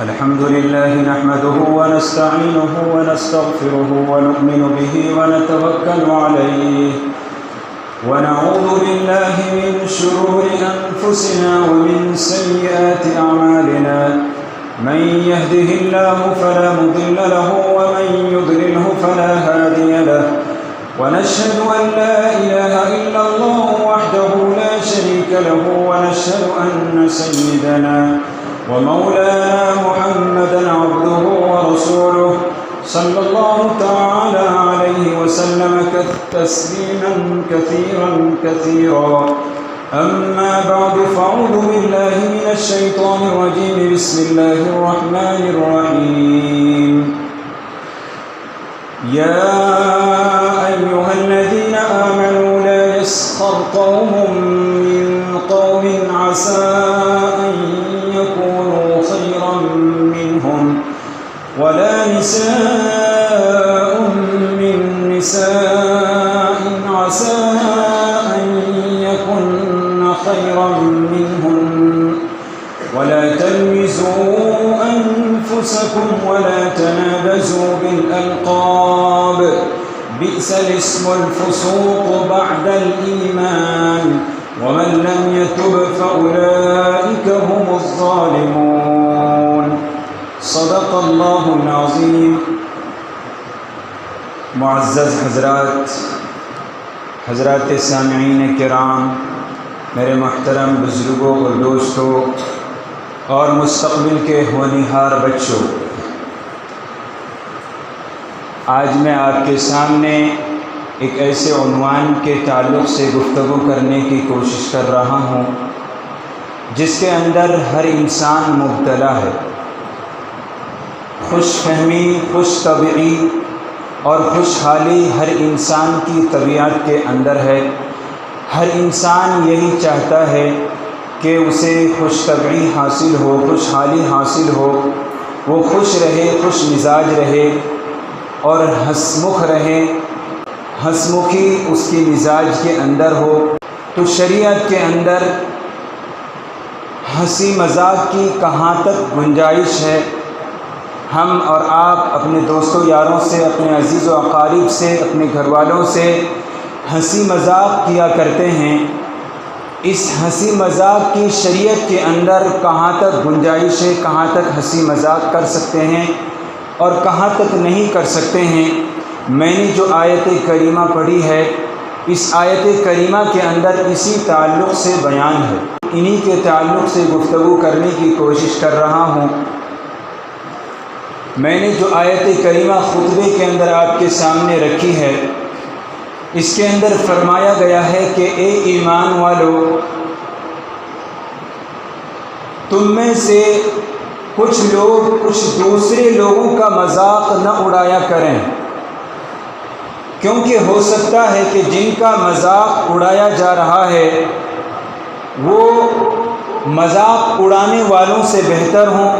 الحمد لله نحمده ونستعينه ونستغفره ونؤمن به ونتوكل عليه ونعوذ بالله من شرور أنفسنا ومن سيئات أعمالنا من يهده الله فلا مضل له ومن يضلله فلا هادي له ونشهد أن لا إله إلا الله وحده لا شريك له ونشهد أن سيدنا ومولانا محمدا عبده ورسوله صلى الله تعالى عليه وسلم تسليما كثيرا أما بعد فأعوذ بالله من الشيطان الرجيم بسم الله الرحمن الرحيم يا أيها الذين آمنوا لا يسخر قوم من قوم عسى أن يكونوا خيرا منهم ولا نساء من نساء عسى أن يكن خيرا منهن ولا تلمزوا أنفسكم ولا تنابزوا بالألقاب بئس الاسم الفسوق بعد الإيمان ومن لم يتب فأولئك هم الظالمون صدق اللہ العظیم. معزز حضرات سامعین کرام، میرے محترم بزرگوں اور دوستوں اور مستقبل کے ہونہار بچوں، آج میں آپ کے سامنے ایک ایسے عنوان کے تعلق سے گفتگو کرنے کی کوشش کر رہا ہوں جس کے اندر ہر انسان مبتلا ہے. خوش فہمی، خوش طبعی اور خوشحالی ہر انسان کی طبیعت کے اندر ہے. ہر انسان یہی چاہتا ہے کہ اسے خوش طبعی حاصل ہو، خوشحالی حاصل ہو، وہ خوش رہے، خوش مزاج رہے اور ہنسمکھ رہے، ہنسمکھی اس کی مزاج کے اندر ہو. تو شریعت کے اندر ہنسی مذاق کی کہاں تک گنجائش ہے؟ ہم اور آپ اپنے دوستوں یاروں سے، اپنے عزیز و اقارب سے، اپنے گھر والوں سے ہنسی مذاق کیا کرتے ہیں. اس ہنسی مذاق کی شریعت کے اندر کہاں تک گنجائش ہے، کہاں تک ہنسی مذاق کر سکتے ہیں اور کہاں تک نہیں کر سکتے ہیں؟ میں نے جو آیت کریمہ پڑھی ہے، اس آیت کریمہ کے اندر اسی تعلق سے بیان ہے. انہی کے تعلق سے گفتگو کرنے کی کوشش کر رہا ہوں. میں نے جو آیت کریمہ خطبے کے اندر آپ کے سامنے رکھی ہے، اس کے اندر فرمایا گیا ہے کہ اے ایمان والو، تم میں سے کچھ لوگ کچھ دوسرے لوگوں کا مذاق نہ اڑایا کریں، کیونکہ ہو سکتا ہے کہ جن کا مذاق اڑایا جا رہا ہے وہ مذاق اڑانے والوں سے بہتر ہوں.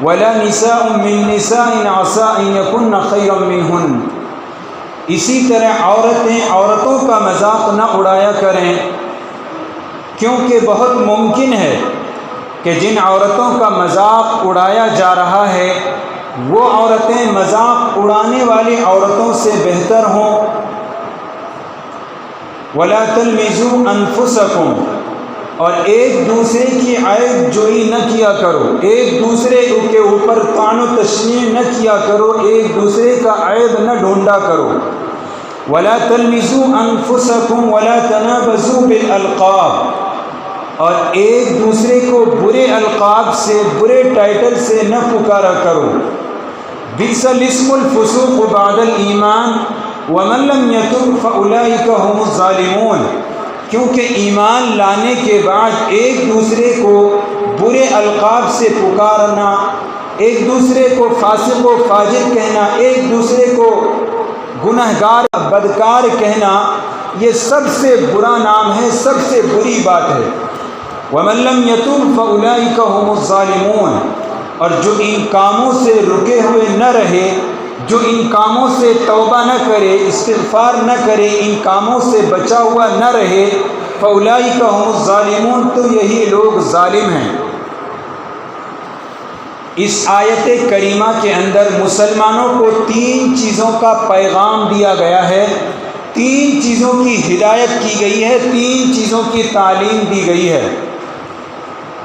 وَلَا نِسَاءٌ مِّن نِّسَاءٍ عَسَىٰ أَن يَكُنَّ خَيْرًا مِّنْهُنَّ. اسی طرح عورتوں کا مذاق نہ اڑایا کریں، کیونکہ بہت ممکن ہے کہ جن عورتوں کا مذاق اڑایا جا رہا ہے وہ عورتیں مذاق اڑانے والی عورتوں سے بہتر ہوں. وَلَا تَلْمِزُوا أَنفُسَكُمْ. اور ایک دوسرے کی عیب جوئی نہ کیا کرو، ایک دوسرے کے اوپر طعن و تشنیع نہ کیا کرو، ایک دوسرے کا عیب نہ ڈھونڈا کرو. وَلَا تَلْمِزُوا أَنفُسَكُمْ وَلَا تَنَابَزُوا بِالْأَلْقَابِ. اور ایک دوسرے کو برے القاب سے، برے ٹائٹل سے نہ پکارا کرو. بِئْسَ الِاسْمُ الْفُسُوقُ بَعْدَ الْإِيمَانِ وَمَن لَّمْ يَتُبْ فَأُولَٰئِكَ هُمُ الظَّالِمُونَ. کیونکہ ایمان لانے کے بعد ایک دوسرے کو برے القاب سے پکارنا، ایک دوسرے کو فاسق و فاجر کہنا، ایک دوسرے کو گنہگار بدکار کہنا، یہ سب سے برا نام ہے، سب سے بری بات ہے. وَمَن لَّمْ يَتُبْ فَأُولَٰئِكَ هُمُ الظَّالِمُونَ. اور جو ان کاموں سے رکے ہوئے نہ رہے، جو ان کاموں سے توبہ نہ کرے، استغفار نہ کرے، ان کاموں سے بچا ہوا نہ رہے، فَأُولَٰئِكَ هُمُ الظَّالِمُونَ. تو یہی لوگ ظالم ہیں. اس آیت کریمہ کے اندر مسلمانوں کو 3 چیزوں کا پیغام دیا گیا ہے، 3 چیزوں کی ہدایت کی گئی ہے، 3 چیزوں کی تعلیم دی گئی ہے۔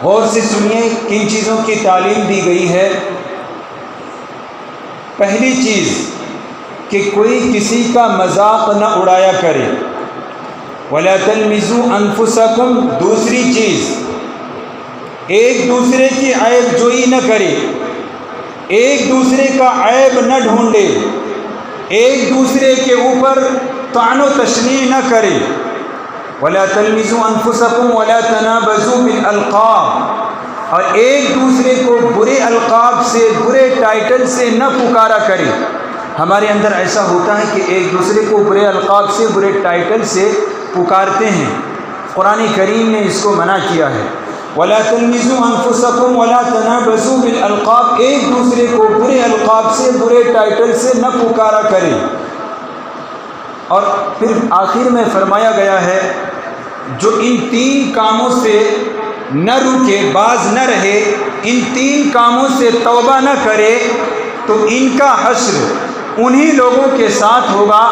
غور سے سنیے کن چیزوں کی تعلیم دی گئی ہے۔ پہلی چیز کہ کوئی کسی کا مذاق نہ اڑایا کرے، وَلَا تَلْمِزُوا أَنفُسَكُمْ۔ دوسری چیز، ایک دوسرے کی عیب جوئی نہ کرے، ایک دوسرے کا عیب نہ ڈھونڈے، ایک دوسرے کے اوپر طعن و تشنیع نہ کرے۔ وَلَا تَلْمِزُوا أَنفُسَكُمْ وَلَا تَنَابَزُوا بِالْأَلْقَابِ، اور ایک دوسرے کو برے القاب سے، برے ٹائٹل سے نہ پکارا کرے۔ ہمارے اندر ایسا ہوتا ہے کہ ایک دوسرے کو برے القاب سے، برے ٹائٹل سے پکارتے ہیں۔ قرآن کریم نے اس کو منع کیا ہے۔ وَلَا تَلْمِزُوا أَنفُسَكُمْ وَلَا تَنَابَزُوا بِالْأَلْقَابِ، ایک دوسرے کو برے القاب سے، برے ٹائٹل سے نہ پکارا کرے۔ اور پھر آخر میں فرمایا گیا ہے جو ان 3 کاموں سے نہ رکے، باز نہ رہے، ان 3 کاموں سے توبہ نہ کرے تو ان کا حشر انہی لوگوں کے ساتھ ہوگا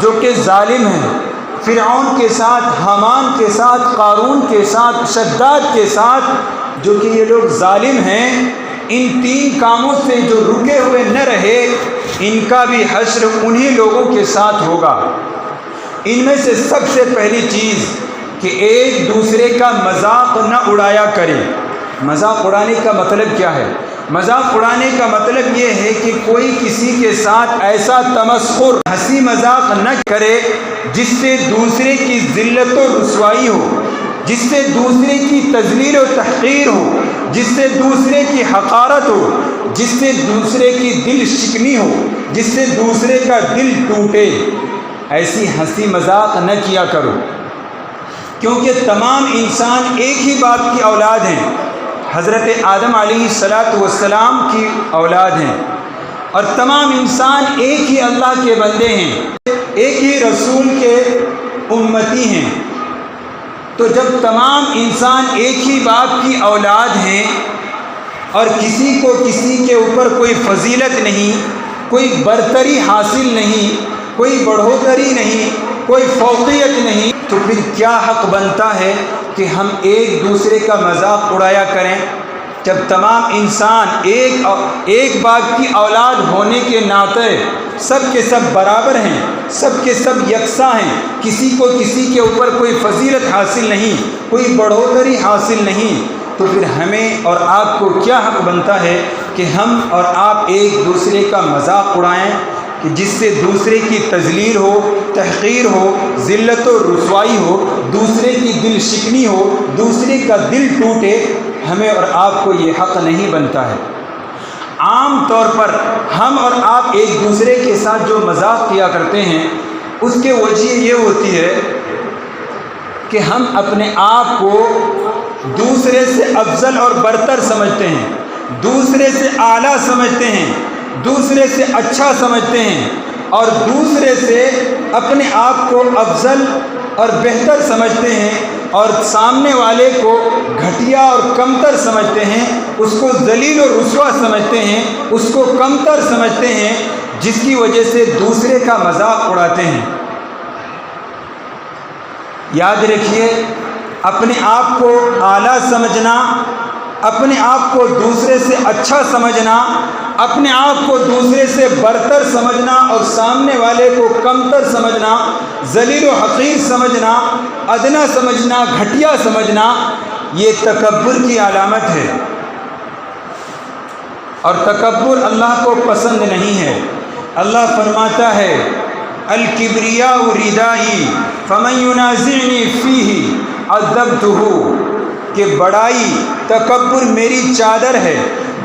جو کہ ظالم ہیں، فرعون کے ساتھ، حامان کے ساتھ، قارون کے ساتھ، شداد کے ساتھ، جو کہ یہ لوگ ظالم ہیں۔ ان 3 کاموں سے جو رکے ہوئے نہ رہے، ان کا بھی حشر انہی لوگوں کے ساتھ ہوگا۔ ان میں سے سب سے پہلی چیز کہ ایک دوسرے کا مذاق نہ اڑایا کرے۔ مذاق اڑانے کا مطلب کیا ہے؟ مذاق اڑانے کا مطلب یہ ہے کہ کوئی کسی کے ساتھ ایسا تمسخر، ہنسی مذاق نہ کرے جس سے دوسرے کی ذلت و رسوائی ہو، جس سے دوسرے کی تذلیل و تحقیر ہو، جس سے دوسرے کی حقارت ہو، جس سے دوسرے کی دل شکنی ہو، جس سے دوسرے کا دل ٹوٹے۔ ایسی ہنسی مذاق نہ کیا کرو، کیونکہ تمام انسان ایک ہی باپ کی اولاد ہیں، حضرت آدم علیہ السلام کی اولاد ہیں، اور تمام انسان ایک ہی اللہ کے بندے ہیں، ایک ہی رسول کے امتی ہیں۔ تو جب تمام انسان ایک ہی باپ کی اولاد ہیں اور کسی کو کسی کے اوپر کوئی فضیلت نہیں، کوئی برتری حاصل نہیں، کوئی بڑھوتری نہیں، کوئی فوقیت نہیں، تو پھر کیا حق بنتا ہے کہ ہم ایک دوسرے کا مذاق اڑایا کریں؟ جب تمام انسان ایک باپ کی اولاد ہونے کے ناطے سب کے سب برابر ہیں، سب کے سب یکساں ہیں، کسی کو کسی کے اوپر کوئی فضیلت حاصل نہیں، کوئی بڑھوتری حاصل نہیں، تو پھر ہمیں اور آپ کو کیا حق بنتا ہے کہ ہم اور آپ ایک دوسرے کا مذاق اڑائیں کہ جس سے دوسرے کی تذلیل ہو، تحقیر ہو، ذلت و رسوائی ہو، دوسرے کی دل شکنی ہو، دوسرے کا دل ٹوٹے؟ ہمیں اور آپ کو یہ حق نہیں بنتا ہے۔ عام طور پر ہم اور آپ ایک دوسرے کے ساتھ جو مذاق کیا کرتے ہیں اس کے وجہ یہ ہوتی ہے کہ ہم اپنے آپ کو دوسرے سے افضل اور برتر سمجھتے ہیں، دوسرے سے اعلیٰ سمجھتے ہیں، دوسرے سے اچھا سمجھتے ہیں، اور دوسرے سے اپنے آپ کو افضل اور بہتر سمجھتے ہیں، اور سامنے والے کو گھٹیا اور کمتر سمجھتے ہیں، اس کو ذلیل و رسوا سمجھتے ہیں، اس کو کمتر سمجھتے ہیں، جس کی وجہ سے دوسرے کا مذاق اڑاتے ہیں۔ یاد رکھیے، اپنے آپ کو اعلیٰ سمجھنا، اپنے آپ کو دوسرے سے اچھا سمجھنا، اپنے آپ کو دوسرے سے برتر سمجھنا اور سامنے والے کو کمتر سمجھنا، ذلیل و حقیر سمجھنا، ادنا سمجھنا، گھٹیا سمجھنا، یہ تکبر کی علامت ہے، اور تکبر اللہ کو پسند نہیں ہے۔ اللہ فرماتا ہے الکبریاء ردائی فمن ینازعنی فیہ عذبتہ، کہ بڑائی، تکبر میری چادر ہے،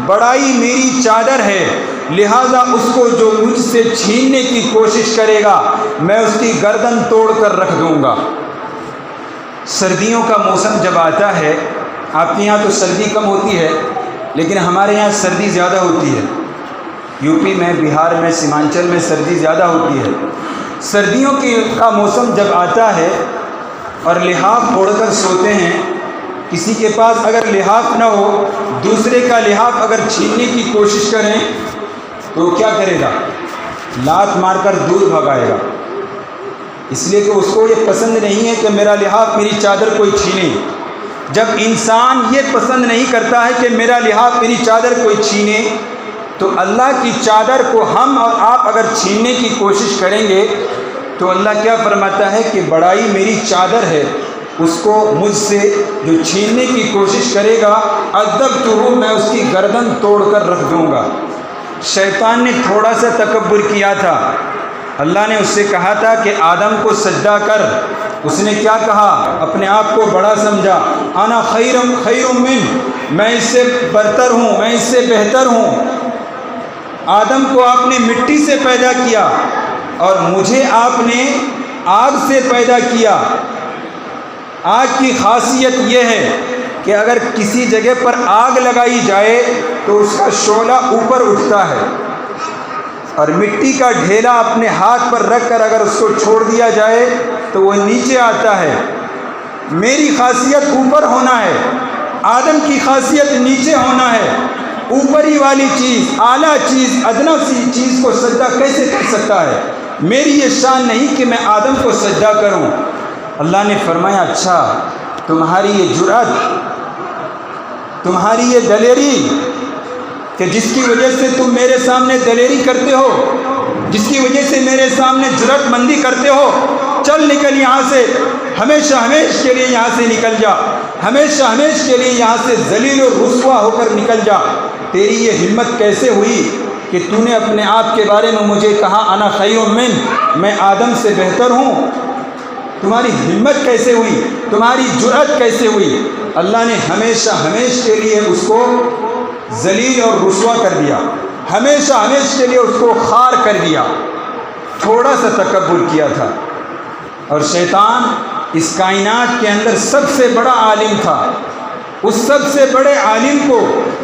بڑائی میری چادر ہے، لہٰذا اس کو جو مجھ سے چھیننے کی کوشش کرے گا میں اس کی گردن توڑ کر رکھ دوں گا۔ سردیوں کا موسم جب آتا ہے، آپ کے یہاں تو سردی کم ہوتی ہے لیکن ہمارے یہاں سردی زیادہ ہوتی ہے، یو پی میں، بہار میں، سیمانچل میں سردی زیادہ ہوتی ہے۔ سردیوں کا موسم جب آتا ہے اور لحاف اوڑھ کر سوتے ہیں، کسی کے پاس اگر لحاف نہ ہو، دوسرے کا لحاف اگر چھیننے کی کوشش کریں تو کیا کرے گا؟ لات مار کر دور بھگائے گا، اس لیے کہ اس کو یہ پسند نہیں ہے کہ میرا لحاف میری چادر کوئی چھینے۔ جب انسان یہ پسند نہیں کرتا ہے کہ میرا لحاف میری چادر کوئی چھینے، تو اللہ کی چادر کو ہم اور آپ اگر چھیننے کی کوشش کریں گے تو اللہ کیا فرماتا ہے کہ بڑائی میری چادر ہے، اس کو مجھ سے جو چھیننے کی کوشش کرے گا عذبتہ، میں اس کی گردن توڑ کر رکھ دوں گا۔ شیطان نے تھوڑا سا تکبر کیا تھا، اللہ نے اس سے کہا تھا کہ آدم کو سجدہ کر، اس نے کیا کہا؟ اپنے آپ کو بڑا سمجھا، انا خیر من، میں اس سے برتر ہوں، میں اس سے بہتر ہوں۔ آدم کو آپ نے مٹی سے پیدا کیا اور مجھے آپ نے آگ سے پیدا کیا۔ آگ کی خاصیت یہ ہے کہ اگر کسی جگہ پر آگ لگائی جائے تو اس کا شعلہ اوپر اٹھتا ہے، اور مٹی کا ڈھیلا اپنے ہاتھ پر رکھ کر اگر اس کو چھوڑ دیا جائے تو وہ نیچے آتا ہے۔ میری خاصیت اوپر ہونا ہے، آدم کی خاصیت نیچے ہونا ہے۔ اوپری والی چیز، اعلیٰ چیز، ادنا سی چیز کو سجدہ کیسے کر سکتا ہے؟ میری یہ شان نہیں کہ میں آدم کو سجدہ کروں۔ اللہ نے فرمایا اچھا، تمہاری یہ جرأت، تمہاری یہ دلیری کہ جس کی وجہ سے تم میرے سامنے دلیری کرتے ہو، جس کی وجہ سے میرے سامنے جرأت مندی کرتے ہو، چل نکل یہاں سے، ہمیشہ ہمیش کے لیے یہاں سے نکل جا، ہمیشہ ہمیش کے لیے یہاں سے ذلیل و رسوا ہو کر نکل جا۔ تیری یہ ہمت کیسے ہوئی کہ تو نے اپنے آپ کے بارے میں مجھے کہا انا خیر من، میں آدم سے بہتر ہوں؟ تمہاری ہمت کیسے ہوئی؟ تمہاری جرأت کیسے ہوئی؟ اللہ نے ہمیشہ ہمیش کے لیے اس کو ذلیل اور رسوا کر دیا، ہمیشہ ہمیش کے لیے اس کو خار کر دیا۔ تھوڑا سا تکبر کیا تھا، اور شیطان اس کائنات کے اندر سب سے بڑا عالم تھا، اس سب سے بڑے عالم کو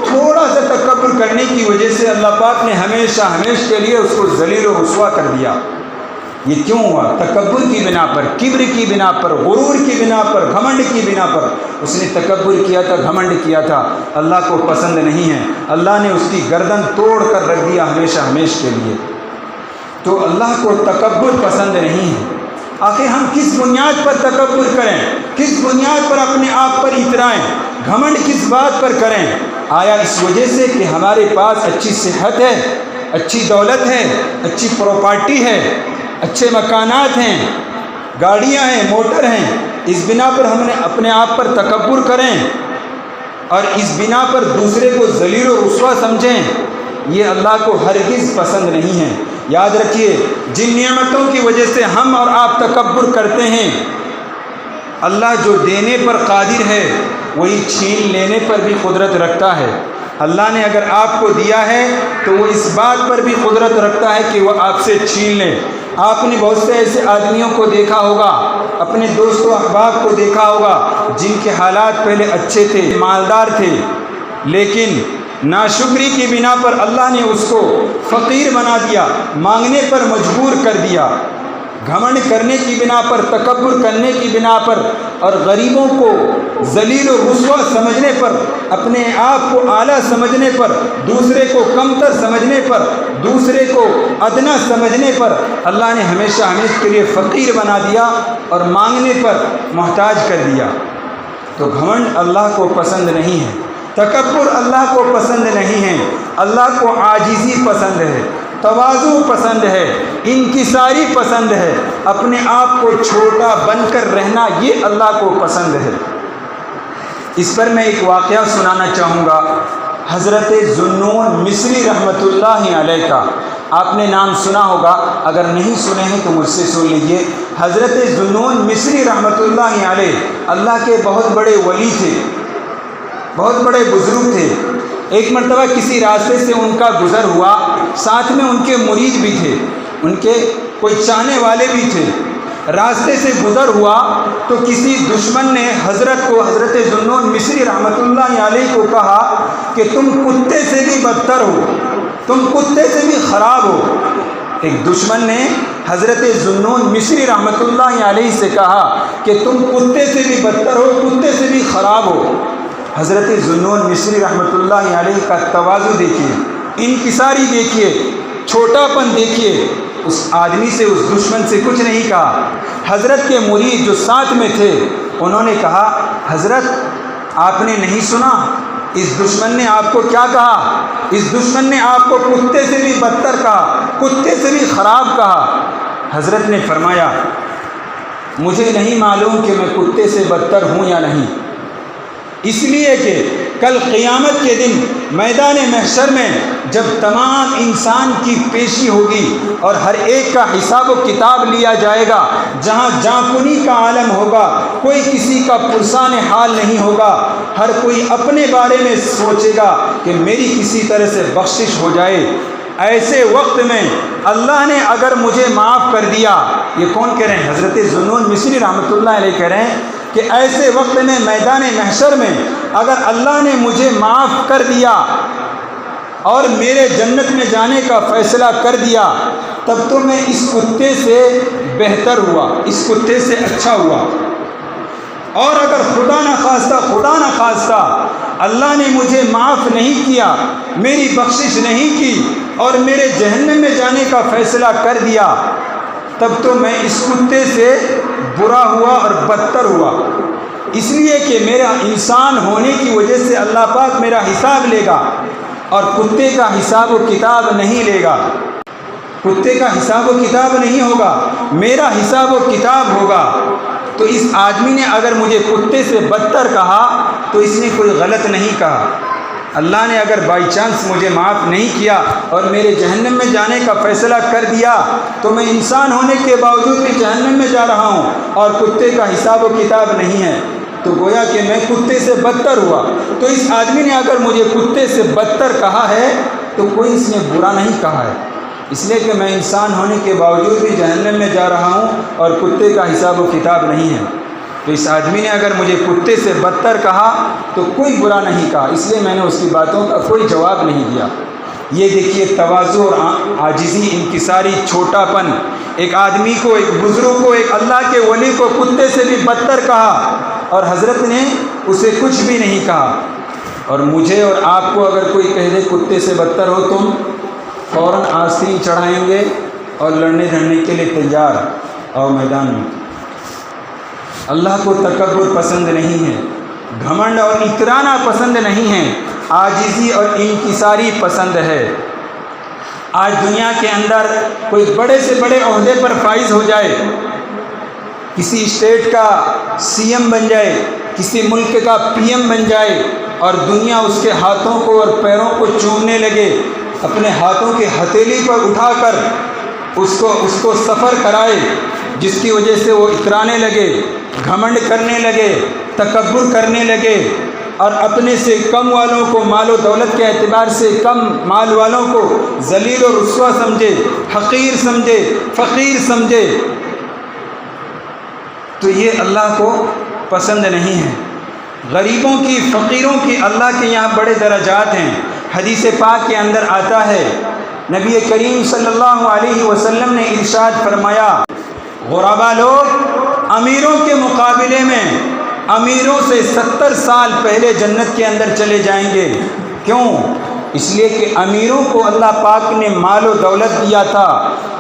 تھوڑا سا تکبر کرنے کی وجہ سے اللہ پاک نے ہمیشہ ہمیش کے لیے اس کو ذلیل و رسوا کر دیا۔ یہ کیوں ہوا؟ تکبر کی بنا پر، کبر کی بنا پر، غرور کی بنا پر، گھمنڈ کی بنا پر۔ اس نے تکبر کیا تھا، گھمنڈ کیا تھا، اللہ کو پسند نہیں ہے۔ اللہ نے اس کی گردن توڑ کر رکھ دیا ہمیشہ ہمیش کے لیے۔ تو اللہ کو تکبر پسند نہیں ہے۔ آخر ہم کس بنیاد پر تکبر کریں؟ کس بنیاد پر اپنے آپ پر اترائیں؟ گھمنڈ کس بات پر کریں؟ آیا اس وجہ سے کہ ہمارے پاس اچھی صحت ہے، اچھی دولت ہے، اچھی پراپرٹی ہے، اچھے مکانات ہیں، گاڑیاں ہیں، موٹر ہیں، اس بنا پر ہم نے اپنے آپ پر تکبر کریں اور اس بنا پر دوسرے کو ذلیل و رسوا سمجھیں؟ یہ اللہ کو ہرگز پسند نہیں ہے۔ یاد رکھیے، جن نعمتوں کی وجہ سے ہم اور آپ تکبر کرتے ہیں، اللہ جو دینے پر قادر ہے وہی چھین لینے پر بھی قدرت رکھتا ہے۔ اللہ نے اگر آپ کو دیا ہے تو وہ اس بات پر بھی قدرت رکھتا ہے کہ وہ آپ سے چھین لے۔ آپ نے بہت سے ایسے آدمیوں کو دیکھا ہوگا، اپنے دوست و احباب کو دیکھا ہوگا، جن کے حالات پہلے اچھے تھے، مالدار تھے، لیکن ناشکری کی بنا پر اللہ نے اس کو فقیر بنا دیا، مانگنے پر مجبور کر دیا۔ گھمنڈ کرنے کی بنا پر، تکبر کرنے کی بنا پر، اور غریبوں کو ذلیل و رسوا سمجھنے پر، اپنے آپ کو اعلیٰ سمجھنے پر، دوسرے کو کمتر سمجھنے پر، دوسرے کو ادنا سمجھنے پر اللہ نے ہمیشہ ہمیشہ کے لیے فقیر بنا دیا اور مانگنے پر محتاج کر دیا۔ تو گھمنڈ اللہ کو پسند نہیں ہے، تکبر اللہ کو پسند نہیں ہے۔ اللہ کو عاجزی پسند ہے، تواضع پسند ہے، انکساری پسند ہے، اپنے آپ کو چھوٹا بن کر رہنا یہ اللہ کو پسند ہے۔ اس پر میں ایک واقعہ سنانا چاہوں گا، حضرت ذوالنون مصری رحمۃ اللہ علیہ کا۔ آپ نے نام سنا ہوگا، اگر نہیں سنے ہیں تو مجھ سے سن لیجئے۔ حضرت ذوالنون مصری رحمۃ اللہ علیہ اللہ کے بہت بڑے ولی تھے، بہت بڑے بزرگ تھے۔ ایک مرتبہ کسی راستے سے ان کا گزر ہوا، ساتھ میں ان کے مرید بھی تھے، ان کے کوئی چاہنے والے بھی تھے۔ راستے سے گزر ہوا تو کسی دشمن نے حضرت ذوالنون مصری رحمۃ اللہ علیہ کو کہا کہ تم کتے سے بھی بدتر ہو، تم کتے سے بھی خراب ہو۔ ایک دشمن نے حضرت ذوالنون مصری رحمۃ اللہ علیہ سے کہا کہ تم کتے سے بھی بدتر ہو، کتے سے بھی خراب ہو۔ حضرت ذوالنون مصری رحمۃ اللہ علیہ کا تواضع دیکھیے، انکساری دیکھیے، چھوٹا پن دیکھیے۔ اس آدمی سے، اس دشمن سے کچھ نہیں کہا۔ حضرت کے مرید جو ساتھ میں تھے انہوں نے کہا، حضرت آپ نے نہیں سنا اس دشمن نے آپ کو کیا کہا؟ اس دشمن نے آپ کو کتے سے بھی بدتر کہا، کتے سے بھی خراب کہا۔ حضرت نے فرمایا، مجھے نہیں معلوم کہ میں کتے سے بدتر ہوں یا نہیں، اس لیے کہ کل قیامت کے دن میدان محشر میں جب تمام انسان کی پیشی ہوگی اور ہر ایک کا حساب و کتاب لیا جائے گا، جہاں جانکنی کا عالم ہوگا، کوئی کسی کا پرسان حال نہیں ہوگا، ہر کوئی اپنے بارے میں سوچے گا کہ میری کسی طرح سے بخشش ہو جائے۔ ایسے وقت میں اللہ نے اگر مجھے معاف کر دیا، یہ کون کہہ رہے ہیں؟ حضرت ذوالنون مصری رحمۃ اللہ علیہ کہہ رہے ہیں کہ ایسے وقت میں میدان محشر میں اگر اللہ نے مجھے معاف کر دیا اور میرے جنت میں جانے کا فیصلہ کر دیا، تب تو میں اس کتے سے بہتر ہوا، اس کتے سے اچھا ہوا۔ اور اگر خدا نہ خواستہ اللہ نے مجھے معاف نہیں کیا، میری بخشش نہیں کی اور میرے جہنم میں جانے کا فیصلہ کر دیا، تب تو میں اس کتے سے برا ہوا اور بدتر ہوا، اس لیے کہ میرا انسان ہونے کی وجہ سے اللہ پاک میرا حساب لے گا اور کتے کا حساب و کتاب نہیں لے گا۔ کتے کا حساب و کتاب نہیں ہوگا، میرا حساب و کتاب ہوگا۔ تو اس آدمی نے اگر مجھے کتے سے بدتر کہا تو اس نے کوئی غلط نہیں کہا۔ اللہ نے اگر بائی چانس مجھے معاف نہیں کیا اور میرے جہنم میں جانے کا فیصلہ کر دیا تو میں انسان ہونے کے باوجود بھی جہنم میں جا رہا ہوں اور کتے کا حساب و کتاب نہیں ہے، تو گویا کہ میں کتے سے بدتر ہوا۔ تو اس آدمی نے اگر مجھے کتے سے بدتر کہا ہے تو کوئی اس نے برا نہیں کہا ہے، اس لیے کہ میں انسان ہونے کے باوجود بھی جہنم میں جا رہا ہوں اور کتے کا حساب و کتاب نہیں ہے۔ تو اس آدمی نے اگر مجھے کتے سے بدتر کہا تو کوئی برا نہیں کہا، اس لیے میں نے اس کی باتوں کا کوئی جواب نہیں دیا۔ یہ دیکھیے تواضع اور عاجزی، انکساری، چھوٹا پن۔ ایک آدمی کو، ایک بزرگ کو، ایک اللہ کے ولی کو کتے سے بھی بدتر کہا اور حضرت نے اسے کچھ بھی نہیں کہا۔ اور مجھے اور آپ کو اگر کوئی کہہ دے کتے سے بدتر ہو تم، فوراً آستین چڑھائیں گے اور لڑنے جھڑنے کے لیے تیار، اور میدان میں۔ اللہ کو تکبر پسند نہیں ہے، گھمنڈ اور اترانا پسند نہیں ہے، عاجزی اور انکساری پسند ہے۔ آج دنیا کے اندر کوئی بڑے سے بڑے عہدے پر فائز ہو جائے، کسی اسٹیٹ کا سی ایم بن جائے، کسی ملک کا پی ایم بن جائے اور دنیا اس کے ہاتھوں کو اور پیروں کو چومنے لگے، اپنے ہاتھوں کی ہتھیلی پر اٹھا کر اس کو سفر کرائے، جس کی وجہ سے وہ اترانے لگے، گھمنڈ کرنے لگے، تکبر کرنے لگے اور اپنے سے کم والوں کو، مال و دولت کے اعتبار سے کم مال والوں کو ذلیل و رسوا سمجھے، حقیر سمجھے، فقیر سمجھے، تو یہ اللہ کو پسند نہیں ہے۔ غریبوں کی، فقیروں کی اللہ کے یہاں بڑے درجات ہیں۔ حدیث پاک کے اندر آتا ہے، نبی کریم صلی اللہ علیہ وسلم نے ارشاد فرمایا، غربا لوگ امیروں کے مقابلے میں امیروں سے 70 سال پہلے جنت کے اندر چلے جائیں گے۔ کیوں؟ اس لیے کہ امیروں کو اللہ پاک نے مال و دولت دیا تھا،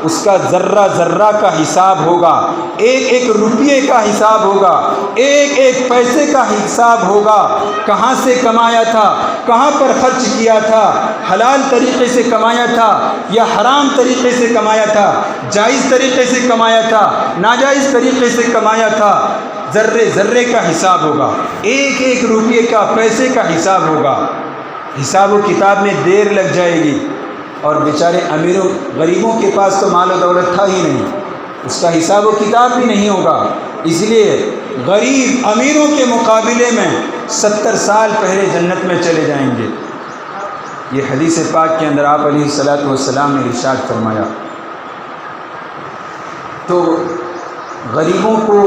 اس کا ذرہ ذرہ کا حساب ہوگا، ایک ایک روپیے کا حساب ہوگا، ایک ایک پیسے کا حساب ہوگا، کہاں سے کمایا تھا، کہاں پر خرچ کیا تھا، حلال طریقے سے کمایا تھا یا حرام طریقے سے کمایا تھا، جائز طریقے سے کمایا تھا، ناجائز طریقے سے کمایا تھا، ذرے ذرے کا حساب ہوگا، ایک ایک روپیے کا، پیسے کا حساب ہوگا۔ حساب و کتاب میں دیر لگ جائے گی اور بیچارے امیروں غریبوں کے پاس تو مال و دولت تھا ہی نہیں، اس کا حساب و کتاب بھی نہیں ہوگا، اس لیے غریب امیروں کے مقابلے میں 70 سال پہلے جنت میں چلے جائیں گے۔ یہ حدیث پاک کے اندر آپ علیہ الصلوۃ والسلام نے ارشاد فرمایا۔ تو غریبوں کو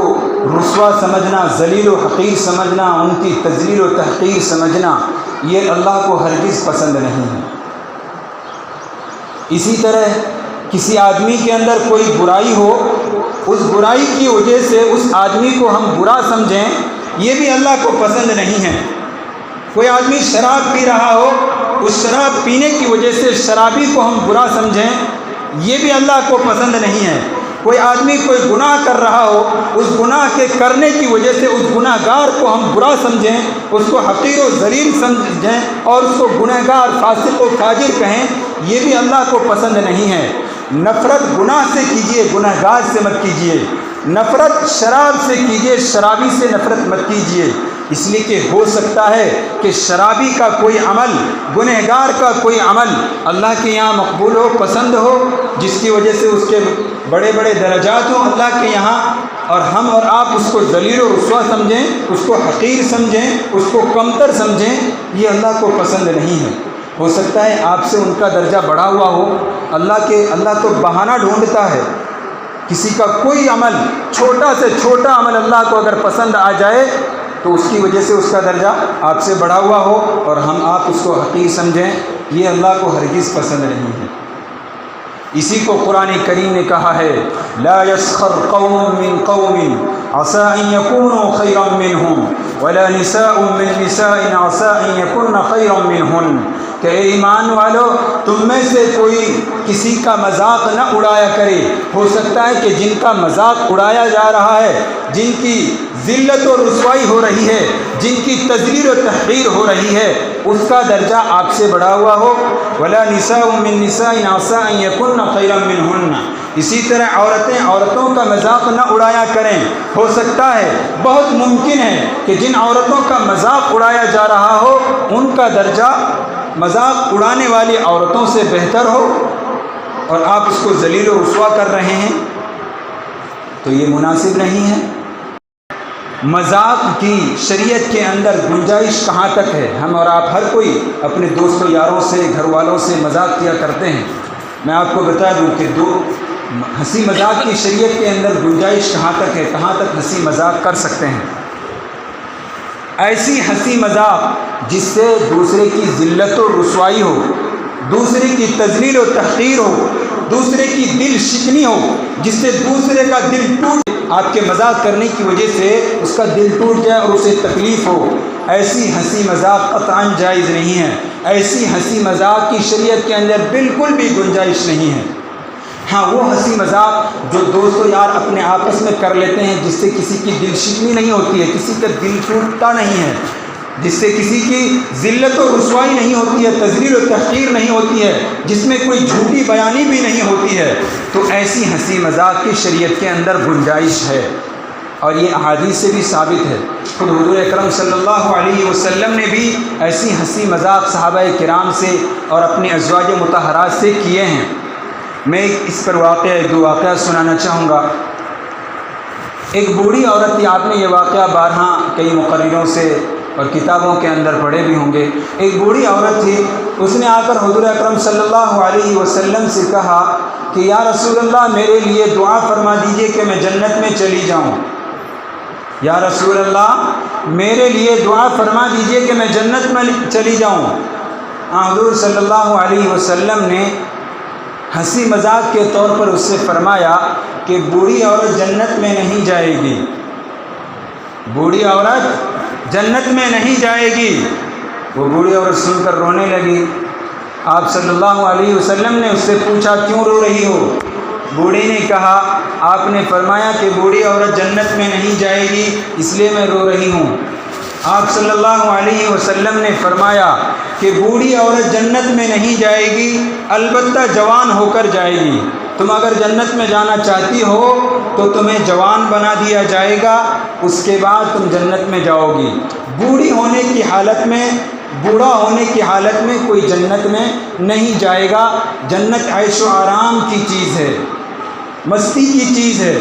رسوا سمجھنا، ذلیل و حقیر سمجھنا، ان کی تذلیل و تحقیر سمجھنا، یہ اللہ کو ہرگز پسند نہیں ہے۔ اسی طرح کسی آدمی کے اندر کوئی برائی ہو، اس برائی کی وجہ سے اس آدمی کو ہم برا سمجھیں، یہ بھی اللہ کو پسند نہیں ہے۔ کوئی آدمی شراب پی رہا ہو، اس شراب پینے کی وجہ سے شرابی کو ہم برا سمجھیں، یہ بھی اللہ کو پسند نہیں ہے۔ کوئی آدمی کوئی گناہ کر رہا ہو، اس گناہ کے کرنے کی وجہ سے اس گناہ گار کو ہم برا سمجھیں، اس کو حقیر و ذلیل سمجھیں اور اس کو گناہ گار، فاسق و فاجر کہیں، یہ بھی اللہ کو پسند نہیں ہے۔ نفرت گناہ سے کیجئے، گناہ گار سے مت کیجئے۔ نفرت شراب سے کیجئے، شرابی سے نفرت مت کیجئے، اس لیے کہ ہو سکتا ہے کہ شرابی کا کوئی عمل، گنہگار کا کوئی عمل اللہ کے یہاں مقبول ہو، پسند ہو، جس کی وجہ سے اس کے بڑے بڑے درجات ہوں اللہ کے یہاں، اور ہم اور آپ اس کو ذلیل و رسوا سمجھیں، اس کو حقیر سمجھیں، اس کو کمتر سمجھیں، یہ اللہ کو پسند نہیں ہے۔ ہو سکتا ہے آپ سے ان کا درجہ بڑھا ہوا ہو، اللہ تو بہانہ ڈھونڈتا ہے۔ کسی کا کوئی عمل، چھوٹا سے چھوٹا عمل اللہ کو اگر پسند آ جائے تو اس کی وجہ سے اس کا درجہ آپ سے بڑھا ہوا ہو اور ہم آپ اس کو حقیر سمجھیں، یہ اللہ کو ہرگز پسند نہیں ہے۔ اسی کو قرآن کریم نے کہا ہے، لا يسخر قوم من قوم عسى ان يكونوا خيرا منهم ولا نساء من نساء عسى ان يكن خيرا منهن، کہ اے ایمان والو، تم میں سے کوئی کسی کا مذاق نہ اڑایا کرے۔ ہو سکتا ہے کہ جن کا مذاق اڑایا جا رہا ہے، جن کی ذلت و رسوائی ہو رہی ہے، جن کی تذلیل و تحقیر ہو رہی ہے، اس کا درجہ آپ سے بڑھا ہوا ہو۔ ولا نساء من نساء عسى ان يكن خيرا منهن، اسی طرح عورتوں کا مذاق نہ اڑایا کریں۔ ہو سکتا ہے، بہت ممکن ہے کہ جن عورتوں کا مذاق اڑایا جا رہا ہو، ان کا درجہ مذاق اڑانے والی عورتوں سے بہتر ہو، اور آپ اس کو ذلیل و رسوا کر رہے ہیں، تو یہ مناسب نہیں ہے۔ مذاق کی شریعت کے اندر گنجائش کہاں تک ہے؟ ہم اور آپ ہر کوئی اپنے دوستوں، یاروں سے، گھر والوں سے مذاق کیا کرتے ہیں۔ میں آپ کو بتا دوں کہ ہنسی مذاق کی شریعت کے اندر گنجائش کہاں تک ہے، کہاں تک ہنسی مذاق کر سکتے ہیں۔ ایسی ہنسی مذاق جس سے دوسرے کی ذلت و رسوائی ہو، دوسرے کی تذلیل و تحقیر ہو، دوسرے کی دل شکنی ہو، جس سے دوسرے کا دل ٹوٹ، آپ کے مذاق کرنے کی وجہ سے اس کا دل ٹوٹ جائے اور اسے تکلیف ہو، ایسی ہنسی مذاق قطعاً جائز نہیں ہے۔ ایسی ہنسی مذاق کی شریعت کے اندر بالکل بھی گنجائش نہیں ہے۔ ہاں، وہ ہنسی مذاق جو دوست و یار اپنے آپس میں کر لیتے ہیں، جس سے کسی کی دل شکنی نہیں ہوتی ہے، کسی کا دل ٹوٹتا نہیں ہے، جس سے کسی کی ذلت و رسوائی نہیں ہوتی ہے، تذلیل و تحقیر نہیں ہوتی ہے، جس میں کوئی جھوٹی بیانی بھی نہیں ہوتی ہے، تو ایسی ہنسی مذاق کی شریعت کے اندر گنجائش ہے، اور یہ احادیث سے بھی ثابت ہے۔ خود حضور اکرم صلی اللہ علیہ وسلم نے بھی ایسی ہنسی مذاق صحابہ کرام سے اور اپنی ازواج مطہرات سے کیے ہیں۔ میں اس پر دو واقعہ سنانا چاہوں گا۔ ایک بوڑھی عورت تھی، آپ نے یہ واقعہ بارہا کئی مقرروں سے اور کتابوں کے اندر پڑھے بھی ہوں گے۔ ایک بوڑھی عورت تھی، اس نے آ کر حضور اکرم صلی اللہ علیہ وسلم سے کہا کہ یا رسول اللہ، میرے لیے دعا فرما دیجئے کہ میں جنت میں چلی جاؤں۔ یا رسول اللہ، میرے لیے دعا فرما دیجئے کہ میں جنت میں چلی جاؤں۔ حضور صلی اللہ علیہ وسلم نے ہنسی مذاق کے طور پر اس سے فرمایا کہ بوڑھی عورت جنت میں نہیں جائے گی، بوڑھی عورت جنت میں نہیں جائے گی۔ وہ بوڑھی عورت سن کر رونے لگی۔ آپ صلی اللہ علیہ وسلم نے اس سے پوچھا کیوں رو رہی ہو؟ بوڑھی نے کہا، آپ نے فرمایا کہ بوڑھی عورت جنت میں نہیں جائے گی، اس لیے میں رو رہی ہوں۔ آپ صلی اللہ علیہ وسلم نے فرمایا کہ بوڑھی عورت جنت میں نہیں جائے گی، البتہ جوان ہو کر جائے گی۔ تم اگر جنت میں جانا چاہتی ہو تو تمہیں جوان بنا دیا جائے گا، اس کے بعد تم جنت میں جاؤ گی۔ بوڑھی ہونے کی حالت میں، بوڑھا ہونے کی حالت میں کوئی جنت میں نہیں جائے گا۔ جنت عیش و آرام کی چیز ہے، مستی کی چیز ہے،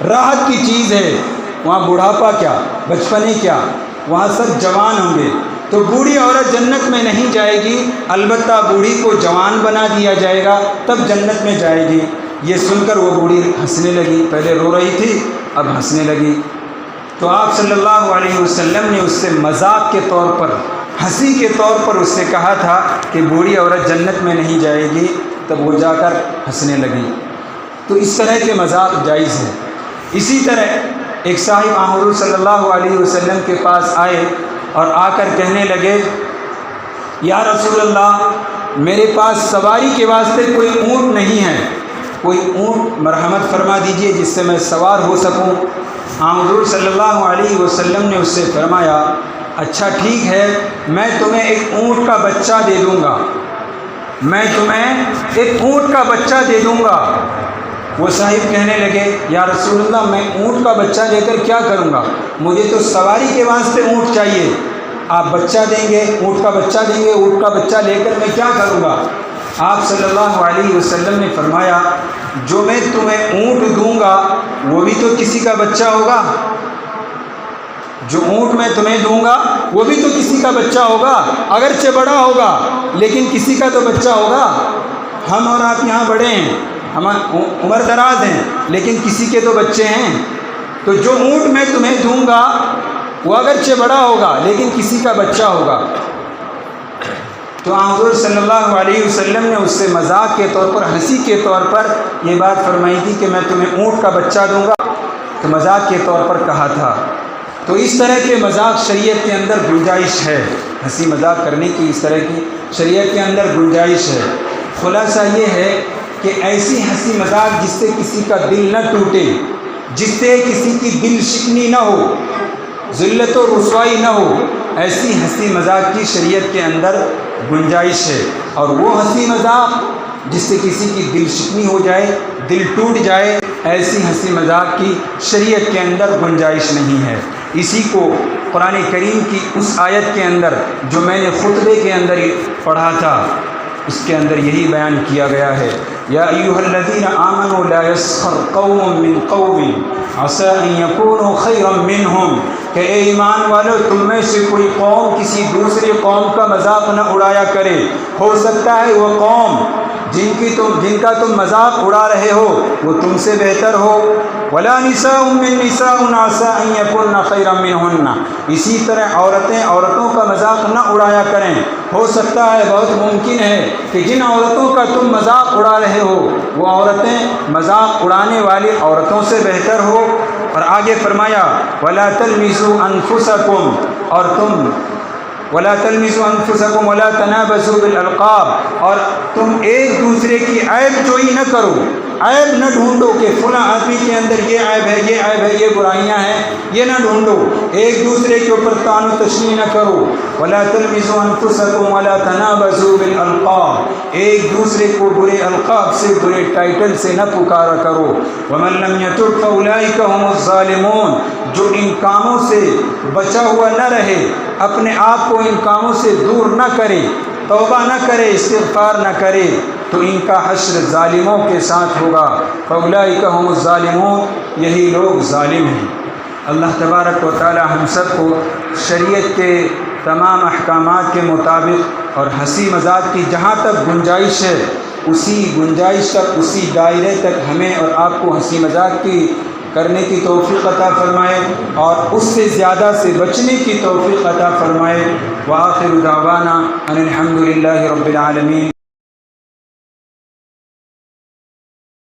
راحت کی چیز ہے۔ وہاں بڑھاپا کیا، بچپنے کیا، وہاں سب جوان ہوں گے۔ تو بوڑھی عورت جنت میں نہیں جائے گی، البتہ بوڑھی کو جوان بنا دیا جائے گا، تب جنت میں جائے گی۔ یہ سن کر وہ بوڑھی ہنسنے لگی، پہلے رو رہی تھی اب ہنسنے لگی۔ تو آپ صلی اللہ علیہ وسلم نے اس سے مذاق کے طور پر، ہنسی کے طور پر اس سے کہا تھا کہ بوڑھی عورت جنت میں نہیں جائے گی، تب وہ جا کر ہنسنے لگی۔ تو اس طرح کے مذاق جائز ہے۔ اسی طرح ایک صاحب حضور صلی اللہ علیہ وسلم کے پاس آئے اور آ کر کہنے لگے یا رسول اللہ میرے پاس سواری کے واسطے کوئی اونٹ نہیں ہے، کوئی اونٹ مرحمت فرما دیجئے جس سے میں سوار ہو سکوں۔ حضور صلی اللہ علیہ وسلم نے اس سے فرمایا اچھا ٹھیک ہے، میں تمہیں ایک اونٹ کا بچہ دے دوں گا، میں تمہیں ایک اونٹ کا بچہ دے دوں گا۔ وہ صاحب کہنے لگے یا رسول اللہ میں اونٹ کا بچہ لے کر کیا کروں گا، مجھے تو سواری کے واسطے اونٹ چاہیے، آپ بچہ دیں گے، اونٹ کا بچہ دیں گے، اونٹ کا بچہ لے کر میں کیا کروں گا؟ آپ صلی اللہ علیہ وسلم نے فرمایا جو میں تمہیں اونٹ دوں گا وہ بھی تو کسی کا بچہ ہوگا، جو اونٹ میں تمہیں دوں گا وہ بھی تو کسی کا بچہ ہوگا، اگرچہ بڑا ہوگا لیکن کسی کا تو بچہ ہوگا۔ ہم اور آپ یہاں بڑے ہیں، ہم عمر دراز ہیں لیکن کسی کے تو بچے ہیں، تو جو اونٹ میں تمہیں دوں گا وہ اگرچہ بڑا ہوگا لیکن کسی کا بچہ ہوگا۔ تو حضور صلی اللہ علیہ وسلم نے اس سے مذاق کے طور پر، ہنسی کے طور پر یہ بات فرمائی تھی کہ میں تمہیں اونٹ کا بچہ دوں گا، تو مذاق کے طور پر کہا تھا۔ تو اس طرح کے مذاق شریعت کے اندر گنجائش ہے، ہنسی مذاق کرنے کی اس طرح کی شریعت کے اندر گنجائش ہے۔ خلاصہ یہ ہے کہ ایسی ہنسی مذاق جس سے کسی کا دل نہ ٹوٹے، جس سے کسی کی دل شکنی نہ ہو، ذلت و رسوائی نہ ہو، ایسی ہنسی مذاق کی شریعت کے اندر گنجائش ہے۔ اور وہ ہنسی مذاق جس سے کسی کی دل شکنی ہو جائے، دل ٹوٹ جائے، ایسی ہنسی مذاق کی شریعت کے اندر گنجائش نہیں ہے۔ اسی کو قرآن کریم کی اس آیت کے اندر جو میں نے خطبے کے اندر پڑھا تھا اس کے اندر یہی بیان کیا گیا ہے یا ایھا الذین آمنوا لا یسخر قوم من قوم عسى ان یکونوا خیرا منہم، کہ اے ایمان والو تم میں سے کوئی قوم کسی دوسری قوم کا مذاق نہ اڑایا کرے، ہو سکتا ہے وہ قوم جن کا تم مذاق اڑا رہے ہو وہ تم سے بہتر ہو۔ ولا نساء من نساء عسى ان يكن خيرا منهن، اسی طرح عورتوں کا مذاق نہ اڑایا کریں، ہو سکتا ہے بہت ممکن ہے کہ جن عورتوں کا تم مذاق اڑا رہے ہو وہ عورتیں مذاق اڑانے والی عورتوں سے بہتر ہو۔ اور آگے فرمایا ولا تلمزوا انفسکم، اور تم ولا تلمزوا انفسکم ولا تنابزوا بالالقاب، اور تم ایک دوسرے کی عیب جوئی نہ کرو، عیب نہ ڈھونڈو کہ فلاں آدمی کے اندر یہ عیب ہے، یہ عیب ہے، یہ برائیاں ہیں، یہ نہ ڈھونڈو، ایک دوسرے کے اوپر طعن و تشنیع نہ کرو۔ ولا تلمزوا انفسکم ولا تنابزوا بالالقاب، ایک دوسرے کو برے القاب سے، برے ٹائٹل سے نہ پکارا کرو۔ ومن لم يتب فاولئک هم الظالمون، جو ان کاموں سے بچا ہوا نہ رہے، اپنے آپ کو ان کاموں سے دور نہ کرے، توبہ نہ کرے، استغفار نہ کرے، تو ان کا حشر ظالموں کے ساتھ ہوگا۔ فاولئک هم الظالمون، یہی لوگ ظالم ہیں۔ اللہ تبارک و تعالی ہم سب کو شریعت کے تمام احکامات کے مطابق اور ہنسی مذاق کی جہاں تک گنجائش ہے اسی گنجائش تک، اسی دائرے تک ہمیں اور آپ کو ہنسی مذاق کی کرنے کی توفیق عطا فرمائے اور اس سے زیادہ سے بچنے کی توفیق عطا فرمائے۔ وآخر دعوانا ان الحمد للہ رب العالمین۔